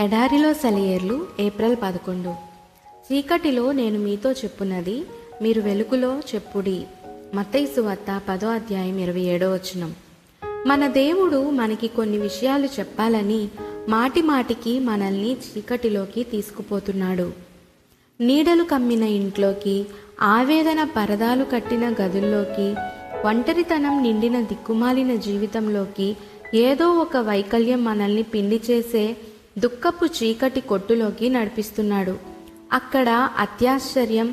ఎడారిలో సెలయేర్లు ఏప్రిల్ 11. చీకటిలో నేను మీతో చెప్పున్నది మీరు వెలుగులో చెప్పుడి. మత్తయి సువార్త 10వ అధ్యాయం 27వ వచనం. మన దేవుడు మనకి కొన్ని విషయాలు చెప్పాలని మాటిమాటికి మనల్ని చీకటిలోకి తీసుకుపోతున్నాడు. నీడలు కమ్మిన ఇంట్లోకి, ఆవేదన పరదాలు కట్టిన గదుల్లోకి, ఒంటరితనం నిండిన దిక్కుమాలిన జీవితంలోకి, ఏదో ఒక వైకల్యం మనల్ని పిండి చేసే దుఃఖపు చీకటి కొట్టులోకి నడిపిస్తున్నాడు. అక్కడ అత్యాశ్చర్యం,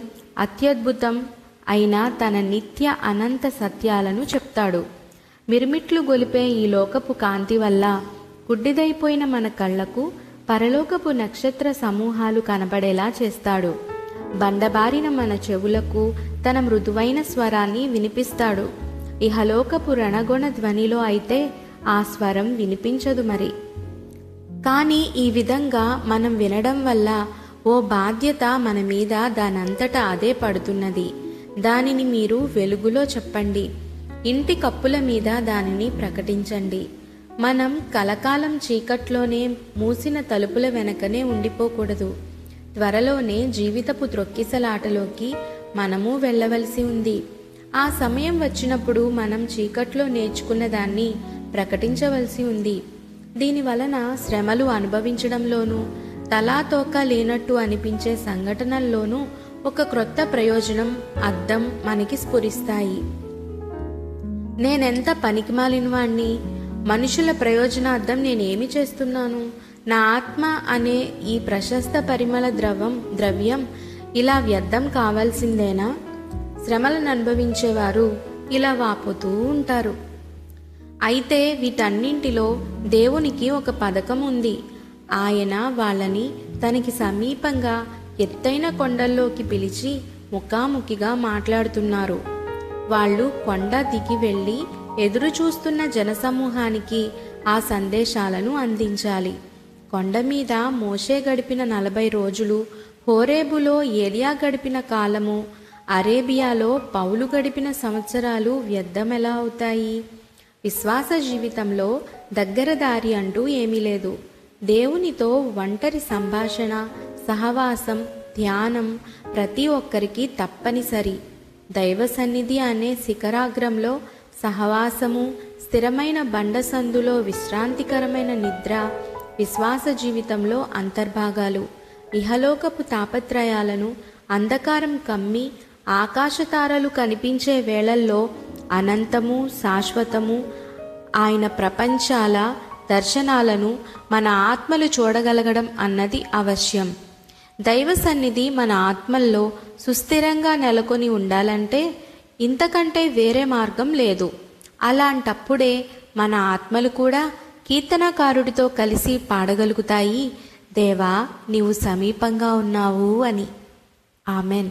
అత్యద్భుతం అయిన తన నిత్య అనంత సత్యాలను చెప్తాడు. మిరుమిట్లు గొలిపే ఈ లోకపు కాంతి వల్ల గుడ్డిదైపోయిన మన కళ్లకు పరలోకపు నక్షత్ర సమూహాలు కనబడేలా చేస్తాడు. బండబారిన మన చెవులకు తన మృదువైన స్వరాన్ని వినిపిస్తాడు. ఇహలోకపు రణగొణ ధ్వనిలో అయితే ఆ స్వరం వినిపించదు మరి. కానీ ఈ విధంగా మనం వినడం వల్ల ఓ బాధ్యత మన మీద దానంతటా అదే పడుతున్నది. దానిని మీరు వెలుగులో చెప్పండి. ఇంటి కప్పుల మీద దానిని ప్రకటించండి. మనం కలకాలం చీకట్లోనే, మూసిన తలుపుల వెనకనే ఉండిపోకూడదు. త్వరలోనే జీవితపు త్రొక్కిసలాటలోకి మనము వెళ్ళవలసి ఉంది. ఆ సమయం వచ్చినప్పుడు మనం చీకట్లో నేర్చుకున్న దాన్ని ప్రకటించవలసి ఉంది. దీని వలన శ్రమలు అనుభవించడంలోనూ, తలాతోక లేనట్టు అనిపించే సంఘటనల్లోనూ ఒక క్రొత్త ప్రయోజనం, అర్థం మనకి స్ఫురిస్తాయి. నేనెంత పనికిమాలినవాణ్ణి, మనుషుల ప్రయోజనార్థం నేనేమి చేస్తున్నాను? నా ఆత్మ అనే ఈ ప్రశస్త పరిమళ ద్రవ్యం ఇలా వ్యర్థం కావాల్సిందేనా? శ్రమలను అనుభవించేవారు ఇలా వాపోతూ ఉంటారు. అయితే వీటన్నింటిలో దేవునికి ఒక పథకం ఉంది. ఆయన వాళ్ళని తనకి సమీపంగా ఎత్తైన కొండల్లోకి పిలిచి ముఖాముఖిగా మాట్లాడుతున్నారు. వాళ్ళు కొండ దిగి వెళ్ళి ఎదురు చూస్తున్న జనసమూహానికి ఆ సందేశాలను అందించాలి. కొండ మీద మోషే గడిపిన 40 రోజులు, హోరేబులో ఏలియా గడిపిన కాలము, అరేబియాలో పౌలు గడిపిన సంవత్సరాలు వ్యర్థమెలా అవుతాయి? విశ్వాస జీవితంలో దగ్గర దారి అంటూ ఏమీ లేదు. దేవునితో ఒంటరి సంభాషణ, సహవాసం, ధ్యానం ప్రతి ఒక్కరికి తప్పనిసరి. దైవ సన్నిధి అనే శిఖరాగ్రంలో సహవాసము, స్థిరమైన బండసందులో విశ్రాంతికరమైన నిద్ర విశ్వాస జీవితంలో అంతర్భాగాలు. ఇహలోకపు తాపత్రయాలను అంధకారం కమ్మి ఆకాశతారలు కనిపించే వేళల్లో అనంతము, శాశ్వతము ఆయన ప్రపంచాల దర్శనాలను మన ఆత్మలు చూడగలగడం అన్నది అవశ్యం. దైవ సన్నిధి మన ఆత్మల్లో సుస్థిరంగా నెలకొని ఉండాలంటే ఇంతకంటే వేరే మార్గం లేదు. అలాంటప్పుడే మన ఆత్మలు కూడా కీర్తనకారుడితో కలిసి పాడగలుగుతాయి, దేవా నీవు సమీపంగా ఉన్నావు అని. ఆమెన్.